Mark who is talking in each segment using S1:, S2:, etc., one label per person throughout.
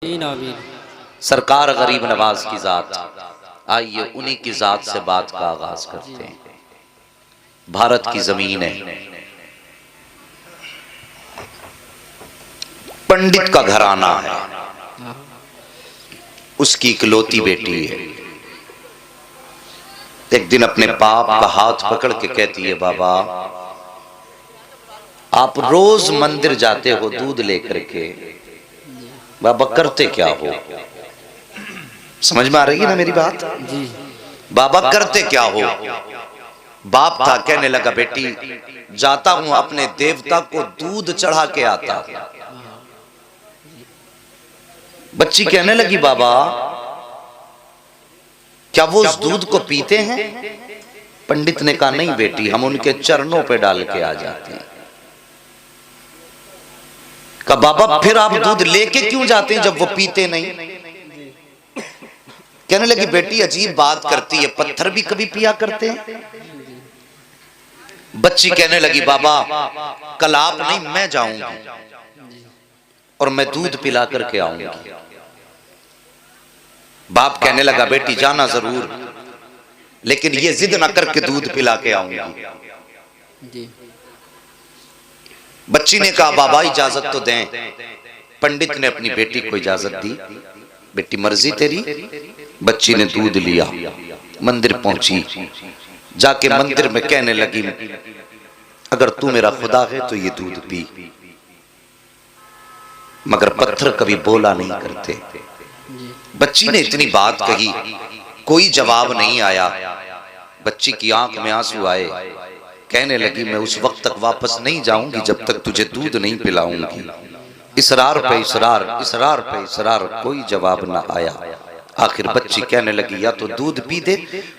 S1: सरकार गरीब नवाज की जात, आइए उन्हीं की जात से बात का आगाज करते हैं। भारत की जमीन है, पंडित का घराना है, उसकी इकलौती बेटी है। एक दिन अपने बाप का हाथ पकड़ के कहती है, बाबा आप रोज मंदिर जाते हो दूध लेकर के, बाबा करते क्या हो? समझ में आ रही है ना मेरी बात? जी। बाबा करते क्या हो? बाप था, कहने लगा बेटी जाता हूं अपने देवता को दूध चढ़ा के आता। बच्ची कहने लगी बाबा क्या वो उस दूध को पीते हैं? पंडित ने कहा नहीं बेटी, हम उनके चरणों पे डाल के आ जाते हैं। कहा बाबा फिर आप दूध लेके क्यों जाते हैं जब वो पीते नहीं? कहने लगी बेटी अजीब बात करती है, पत्थर भी कभी पिया करते हैं? बच्ची कहने लगी बाबा कल आप नहीं मैं जाऊंगी और मैं दूध पिला करके आऊंगी। बाप कहने लगा बेटी जाना जरूर, लेकिन ये जिद ना करके दूध पिला के आऊंगी। बच्ची ने कहा बाबा इजाजत तो दें। पंडित ने अपनी बेटी को इजाजत दी, बेटी मर्जी तेरी। बच्ची ने दूध लिया, मंदिर पहुंची, जाके मंदिर में कहने लगी अगर तू मेरा खुदा है तो ये दूध पी। मगर पत्थर कभी बोला नहीं करते। बच्ची ने इतनी बात कही, कोई जवाब नहीं आया। बच्ची की आंख में आंसू आए, कहने लगी मैं उस वक्त तक वापस नहीं जाऊंगी जब तक तुझे दूध नहीं पिलाऊंगी। इसरार पे इसरार, इसरार पे इसरार, कोई जवाब ना आया। आखिर बच्ची कहने लगी या तो दूध पी दे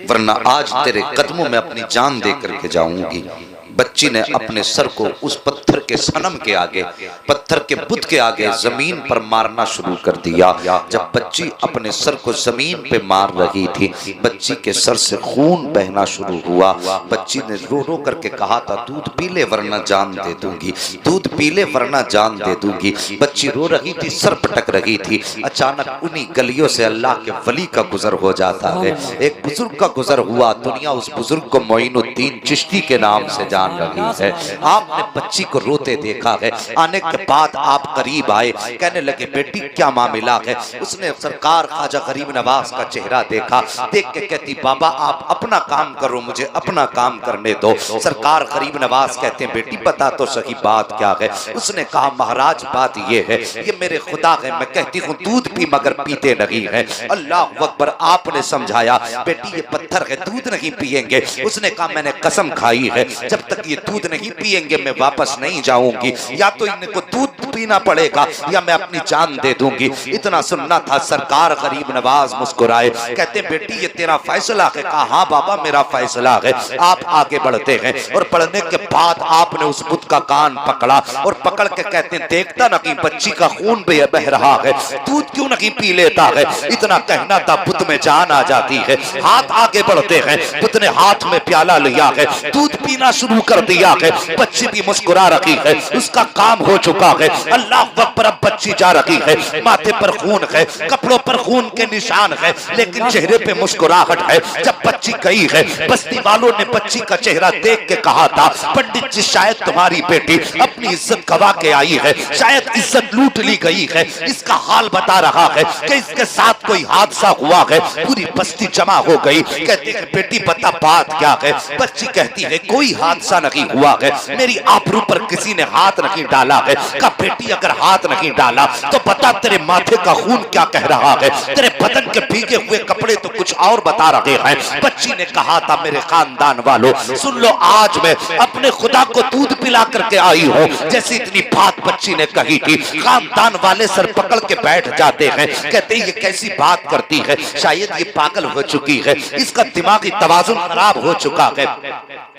S1: वरना आज तेरे कदमों में अपनी जान दे करके जाऊंगी। बच्ची ने अपने सर को उस पत्थर के सनम के आगे, पत्थर के बुत के आगे जमीन पर मारना शुरू कर दिया। जब बच्ची अपने सर को जमीन पे मार रही थी, बच्ची के सर से खून बहना शुरू हुआ। बच्ची ने रो रो करके कहा था दूध पी ले वरना जान दे दूंगी, दूध पी ले वरना जान दे दूंगी। बच्ची रो रही थी, सर पटक रही थी। अचानक उन्हीं गलियों से अल्लाह के वली का गुजर हो जाता है। एक बुजुर्ग का गुजर हुआ, दुनिया उस बुजुर्ग को मोइनुद्दीन चिश्ती के नाम से जान रही है। आपने बच्ची को रोते देखा है, आने के बाद आप करीब आए, कहने लगे बेटी क्या मामला है? उसने सरकार ख्वाजा गरीब नवाज का चेहरा देखा, देख के कहती बाबा आप अपना काम करो, मुझे अपना काम करने दो। सरकार गरीब नवाज कहते हैं बेटी बता तो सही बात क्या है? उसने कहा महाराज बात ये है, ये मेरे खुदा है, मैं कहती हूँ दूध पी मगर पीते नहीं है। अल्लाह अकबर। आपने समझाया बेटी ये पत्थर है, दूध नहीं पिएंगे। उसने कहा मैंने कसम खाई है जब तक ये दूध नहीं पिएंगे मैं वापस नहीं जाऊंगी, या तो इनको दूध पीना पड़ेगा या मैं अपनी जान दे दूंगी। इतना सुनना था। सरकार गरीब नवाज मुस्कुराए, कहते बेटी ये तेरा फैसला है? कहा हाँ बाबा मेरा फैसला है। आप आगे बढ़ते हैं और बढ़ने के बाद आपने उस बुत का कान पकड़ा और पकड़ के कहते हैं देखता ना कि बच्ची का खून बह रहा है, दूध क्यों नहीं पी लेता है? इतना कहना था, बुत में जान आ जाती है। हाथ आगे बढ़ते हैं, बुत ने हाथ में प्याला लिया है, दूध पीना शुरू कर दिया है। बच्ची भी मुस्कुरा रही है, उसका काम हो चुका है। अल्लाह अकबर। अब बच्ची जा रही है, माथे पर खून है, कपड़ों पर खून के निशान है, लेकिन चेहरे पे मुस्कुराहट है। जब बच्ची गई है, बस्ती वालों ने बच्ची का चेहरा देख के कहा था पंडित जी शायद तुम्हारी बेटी अपनी इज्जत गवा के आई है, शायद इज्जत लूट ली गई है। इसका हाल बता रहा है कि इसके साथ कोई हादसा हुआ है। पूरी बस्ती जमा हो गई, कहते हैं बेटी बता बात क्या है? बच्ची कहती है कोई हादसा नहीं हुआ है, मेरी आबरू पर किसी ने हाथ नहीं डाला है। कहा बेटी अगर हाथ नहीं डाला तो बता तेरे माथे का खून क्या कह रहा है? तेरे बदन के भीगे हुए कपड़े तो कुछ और बता रहे हैं। बच्ची ने कहा था मेरे खानदान वालों सुन लो, आज मैं अपने खुदा को दूध पिला करके आई हूँ। जैसी इतनी बात बच्ची ने कही थी, खानदान वाले सर पकड़ के बैठ जाते हैं, कहते ये कैसी बात करती है? शायद ये पागल हो चुकी है, इसका दिमागी तवाजुन खराब हो चुका है।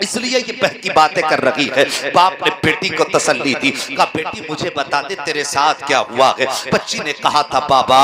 S1: इसलिए ये बहकी बातें कर रही है। बाप ने बेटी को तसल्ली दी, कहा बेटी मुझे बता दे तेरे साथ क्या हुआ है। बच्ची ने कहा था बाबा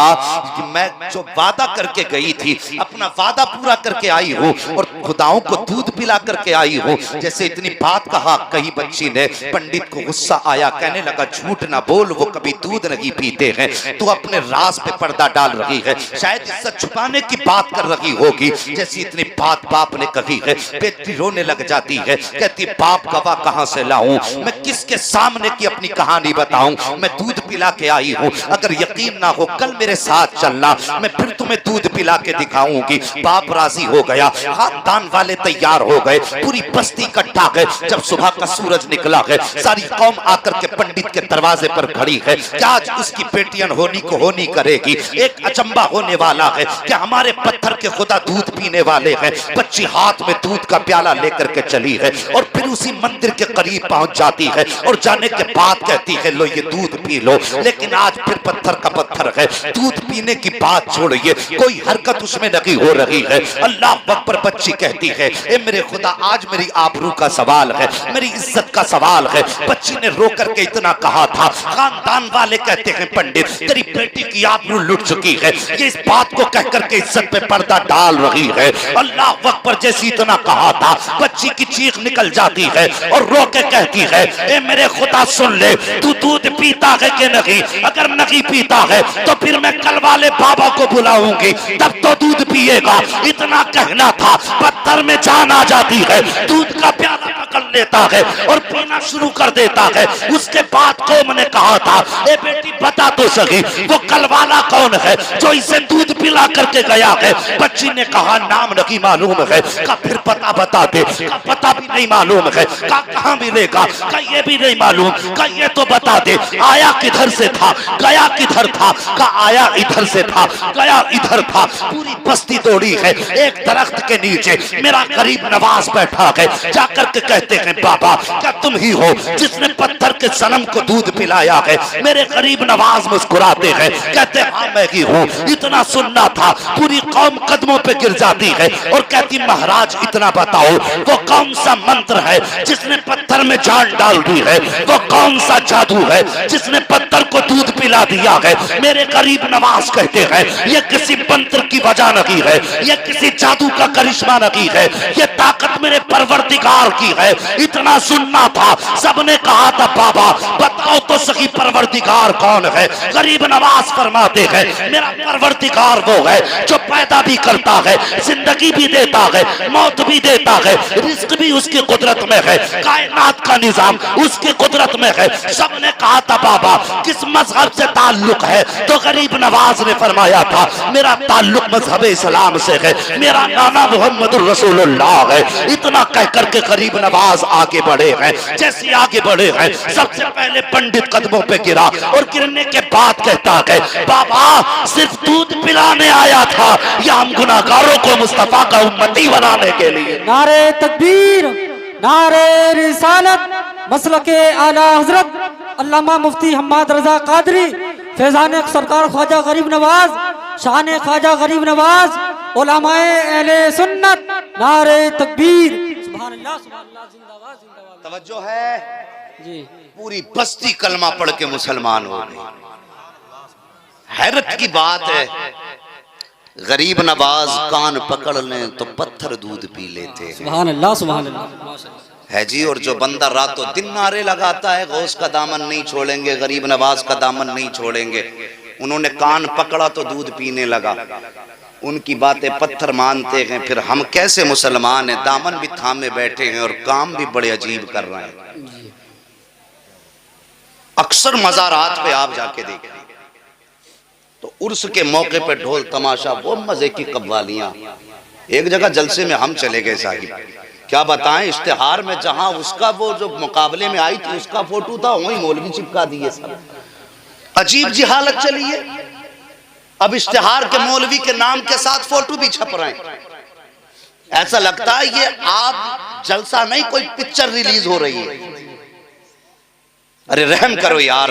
S1: कि मैं जो वादा करके गई थी अपना वादा पूरा करके आई हूँ और खुदाओं को दूध पिला करके आई हूँ। जैसे इतनी बात कही बच्ची ने, पंडित को गुस्सा आया, कहने लगा झूठ ना बोल, वो कभी दूध नहीं पीते हैं, तू अपने राज पे पर्दा डाल रही है, शायद इज्जत छुपाने की बात कर रही होगी। जैसी इतनी बात बाप ने कही है, बेटी रोने लग जाती है, कहती बाप गवाह कहां से लाऊं, मैं किसके सामने की अपनी कहानी बताऊं, मैं दूध पिला के आई हूं, अगर यकीन ना हो कल मेरे साथ चलना, मैं फिर तुम्हें दूध पिला के दिखाऊंगी। बाप राजी हो गया, खानदान वाले तैयार हो गए, पूरी बस्ती इकट्ठा गए। जब सुबह का सूरज निकला है, सारी कौम आकर के पंडित के दरवाजे पर खड़ी है कि आज उसकी बेटियां होनी को होनी करेगी। एक अचंबा होने वाला है कि हमारे पत्थर के खुदा दूध पीने वाले हैं। बच्ची हाथ में दूध का प्याला लेकर के चली है और फिर उसी मंदिर के करीब पहुंच जाती है और जाने के बाद कहती है लो ये दूध पी लो। लेकिन आज फिर पत्थर का पत्थर है, दूध पीने की बात छोड़िए, कोई हरकत उसमें नहीं हो रही है। अल्लाह अकबर बच्ची कहती है ए मेरे खुदा आज मेरी आबरू का सवाल है, मेरी इज्जत का सवाल है। बच्ची ने रो करके इतना कहा था, खानदान वाले कहते हैं पंडित तेरी बेटी की आबरू लुट चुकी है, ये इस बात को कह करके इज्जत पे पर्दा डाल रही है। अल्लाह अकबर जैसी इतना कहा था, बच्ची की चीख निकल जाती है और रो के कहती है ए मेरे खुदा सुन ले, तू दूध पीता है कि नहीं, अगर नहीं पीता है तो फिर मैं कल वाले बाबा को बुलाऊंगी, तब तो दूध पिएगा। इतना कहना था, पत्थर में जान आ जाती है, दूध का प्याला पकड़ लेता है और पीना शुरू कर देता है। उसके बाद कौम ने कहा था ए बेटी बता तो सही वो कल वाला कौन है जो इसे दूध पिला करके गया है। बच्ची ने कहा नाम नहीं मालूम है। का फिर पता बता दे, का पता भी नहीं मालूम है, का कहां मिलेगा, का ये भी नहीं मालूम, का ये तो बता दे आया किधर से था, गया किधर था, का आया इधर से था, गया इधर था। पूरी बस्ती दौड़ी है, एक दरख्त के नीचे मेरा गरीब नवाज बैठा है। जाकर के कहते हैं बाबा क्या तुम ही हो जिसने पत्थर के सनम को दूध पिलाया है। मेरे गरीब नवाज मुस्कुराते हैं, कहते हाँ मैं ही हूँ। इतना सुनना था, पूरी कौम कदमों पे गिर जाती है और कहती महाराज इतना बताओ वो कौन सा मंत्र है जिसने पत्थर में जान डाल दी है, वो कौन सा जादू है जिसने पत्थर को दूध पिला दिया है। मेरे गरीब नवाज कहते हैं ये किसी मंत्र की वजह नहीं है, ये किसी जादू का करिश्मा नहीं है, ये ताकत मेरे परवरदिगार की है। इतना सुनना था, सबने कहा था बाबा बताओ तो सही परवरदिगार कौन है। गरीब नवाज फरमाते हैं मेरा परवरदिगार वो है जो पैदा भी करता है, जिंदगी भी देता है, मौत भी देता है, रिस्क भी उसकी कुदरत में है, कायनात का निजाम उसकी कुदरत में है। सबने कहा था बाबा किस मजहब से ताल्लुक है, तो गरीब नवाज ने फरमाया था मेरा ताल्लुक मजहब इस्लाम से है, मेरा नाना मुहम्मदुर रसूलुल्लाह है। इतना कह करके गरीब नवाज आगे बढ़े हैं। जैसे आगे बढ़े हैं सबसे पहले पंडित कदमों पे गिरा और गिरने के बाद कहता है बाबा सिर्फ दूध पिलाने आया था या हम गुनाहगारों को मुस्तफा का उम्मती बनाने के लिए।
S2: नारे तकबीर, नारे रिसालत, मसलके आला हजरत अल्लामा मुफ्ती हम्माद रजा कादरी, फैजान सरकार ख्वाजा गरीब नवाज, शान ख्वाजा गरीब नवाज, उलमाए अहले सुन्नत, नारे तकबीर, सुभान अल्लाह, सुभान अल्लाह, जिंदाबाद, जिंदाबाद।
S1: तवज्जो है
S2: जी,
S1: पूरी बस्ती कलमा पढ़ के मुसलमान हो गई। हैरत की बात है, गरीब नवाज कान पकड़ लें तो पत्थर दूध पी लेते हैं।
S2: सुभान अल्लाह, सुभान अल्लाह
S1: है जी। और जो बंदा रातों दिन नारे लगाता है गौस का दामन नहीं छोड़ेंगे, गरीब नवाज का दामन नहीं छोड़ेंगे, उन्होंने कान पकड़ा तो दूध पीने लगा। उनकी बातें पत्थर मानते हैं, फिर हम कैसे मुसलमान हैं, दामन भी थामे बैठे हैं और काम भी बड़े अजीब कर रहे हैं। अक्सर मज़ारात पे आप जाके देखें तो उर्स के मौके पे ढोल तमाशा, वो मजे की कव्वालियां। एक जगह जलसे में हम चले गए साहिब, क्या बताएं, इश्तिहार में जहां उसका वो जो मुकाबले में आई थी उसका फोटो था, वही मौलवी चिपका दिए सब। अजीब जी हालत चली है। अब इश्तिहार के मौलवी के नाम के साथ फोटो भी छप रहे हैं। ऐसा लगता है ये आप जलसा नहीं, कोई पिक्चर रिलीज हो रही है। अरे रहम करो यार,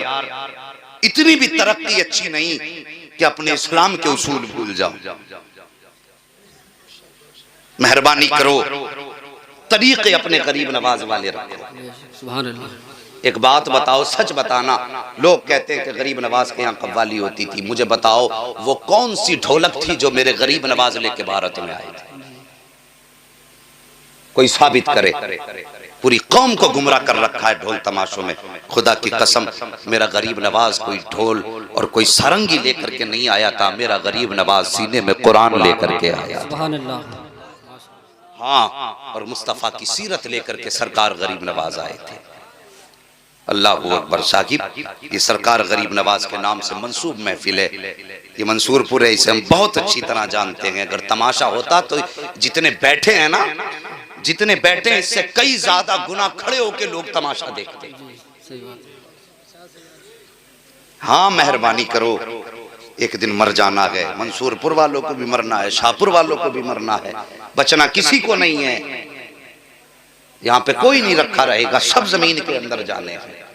S1: इतनी भी तरक्की अच्छी नहीं कि अपने इस्लाम के उसूल भूल जाओ। मेहरबानी करो, तरीके अपने गरीब नवाज वाले रखो।
S2: सुभान अल्लाह।
S1: एक बात बताओ, सच बताना, लोग कहते हैं कि गरीब नवाज के यहाँ कव्वाली होती थी, मुझे बताओ वो कौन सी ढोलक थी जो मेरे गरीब नवाज लेके भारत में आए थे? कोई साबित करे। पूरी कौम को गुमराह कर रखा है ढोल तमाशों में। खुदा की कसम, मेरा गरीब नवाज कोई ढोल और कोई सारंगी लेकर के नहीं आया था, मेरा गरीब नवाज सीने में कुरान लेकर के आया।
S2: सुभान अल्लाह।
S1: हाँ, और मुस्तफ़ा की सीरत लेकर के सरकार गरीब नवाज आए थे। अल्लाहू अकबर। साहिब, ये सरकार गरीब नवाज के नाम से मंसूब महफिल है, ये मंसूरपुर है, इसे हम बहुत अच्छी तरह जानते हैं। अगर तमाशा होता तो जितने बैठे हैं ना, जितने बैठे हैं इससे कई ज्यादा गुना खड़े होके लोग तमाशा देखते। हाँ, मेहरबानी करो, एक दिन मर जाना है। मंसूरपुर वालों को भी मरना है, शाहपुर वालों को भी मरना है, बचना किसी को नहीं है। यहाँ पे कोई नहीं रखा रहेगा, सब जमीन के अंदर जाने हैं।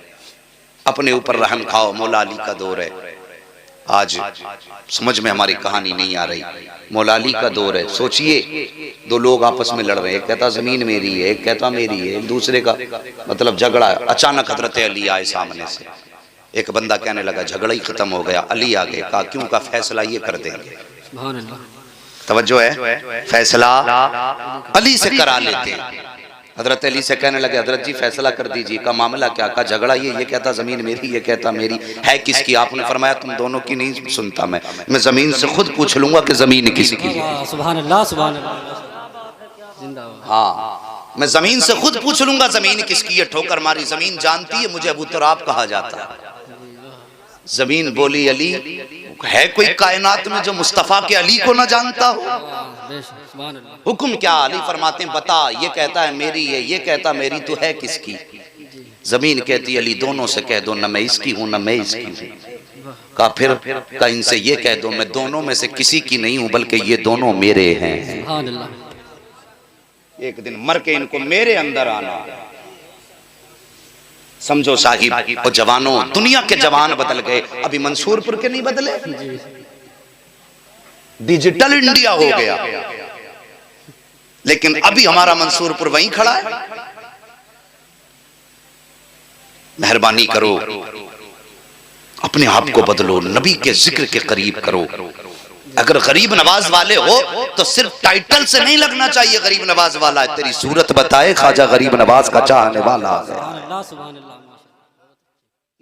S1: अपने ऊपर रहम खाओ, मौला अली का दौर है। आज समझ में हमारी कहानी नहीं आ रही, मौला अली का दौर है। सोचिए, दो लोग आपस में लड़ रहे हैं, एक कहता जमीन मेरी है, एक कहता मेरी है, एक दूसरे का मतलब झगड़ा। अचानक हजरत अली आए सामने से, एक बंदा कहने लगा झगड़ा ही खत्म हो गया। अली आ गए, कहा क्यों? का फैसला ये कर देंगे। तवज्जो है, फैसला अली से करा लेते हैं। हजरत अली से कहने लगे हजरत जी फैसला कर दीजिए। का मामला क्या? का झगड़ा ये कहता जमीन मेरी, ये कहता मेरी है। किसकी? आपने फरमाया तुम दोनों की नहीं सुनता मैं जमीन से खुद पूछ लूंगा कि जमीन किसकी है।
S2: सुभान अल्लाह, सुभान अल्लाह, जिंदाबाद।
S1: हाँ, मैं जमीन से खुद पूछ लूंगा जमीन किसकी है। ठोकर मारी, जमीन जानती है मुझे अबू तुराब कहा जाता है। जमीन बोली अली, है कोई कायनात में जो मुस्तफा के अली को ना जानता हो? हुक्म क्या? अली फरमाते हैं बता, ये कहता है मेरी है, ये कहता मेरी, तो है किसकी? जमीन कहती अली दोनों से कह दो, न मैं इसकी हूं न मैं इसकी हूं। का फिर का इनसे ये कह दो मैं दोनों में से किसी की नहीं हूं, बल्कि ये दोनों मेरे हैं। एक दिन मर के इनको मेरे अंदर आना। समझो साहिब, और जवानों, दुनिया के जवान बदल गए, अभी मंसूरपुर के नहीं बदले। डिजिटल इंडिया हो गया, लेकिन अभी हमारा मंसूरपुर वहीं खड़ा है। मेहरबानी करो, अपने आप को बदलो, नबी के जिक्र के करीब करो। अगर गरीब नवाज वाले हो तो सिर्फ टाइटल से नहीं लगना चाहिए गरीब नवाज वाला है। तेरी सूरत बताए ख्वाजा गरीब नवाज का चाहने वाला है।